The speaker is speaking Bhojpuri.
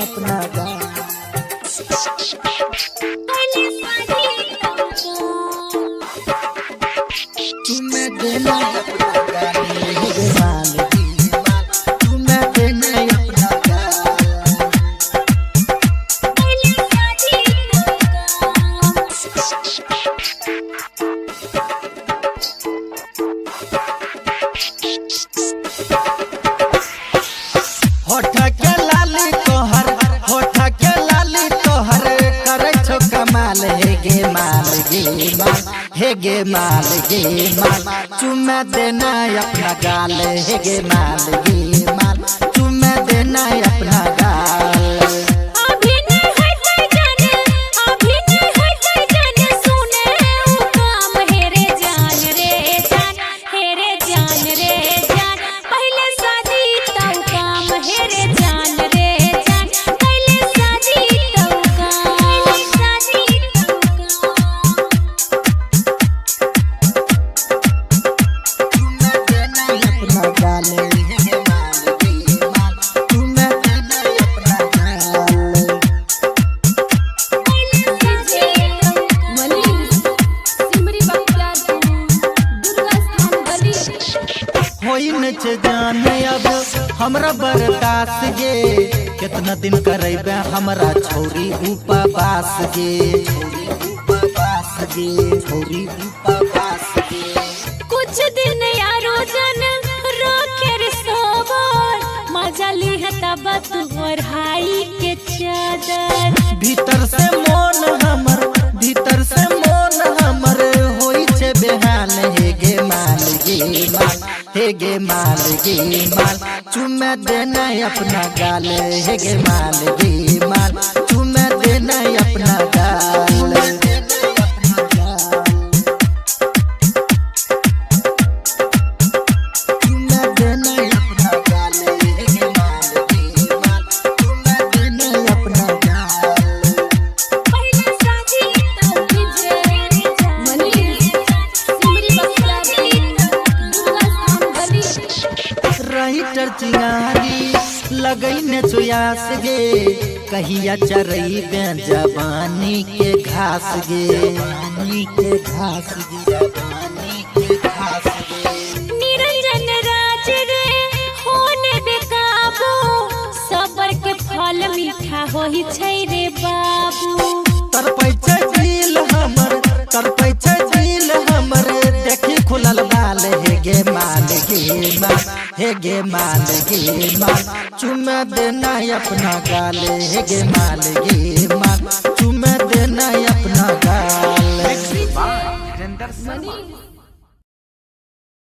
अपना गाल तुम्हें देना अपना गाल हे माल तुम्हें देना अपना गाल होठ के लाली तोहर होठ के लाली तोहर करे छो कमाल हे गे माल हे गे माल चुम्मा देना अपना गाल हे गे माल चुम्मा देना अपना गाल जाने अब हमरा बर्दाश्त गे कितना दिन करेबे हमरा छोरी उपवास गे कुछ दिन यारो जन रोके रे सोबर मजा ली है तब तोहर हाई के चादर भीतर से मन हमर होई छे बेहाल हे गे माल चुम्मा देना अपना गाल हे गे माल चुम्मा देना अपना गाल चिंगारी लगैने चुयास गे कहिया चरई बे जवानी के घास गे निरंजन राज रे होने बेकाबू सबर के फल मीठा होई छै रे बाबू तरपै छै दिल हमर देखी खुलल बाल हे गे माल चुम्मा देना अपना गाल हे गे माल चुम्मा देना अपना गाल।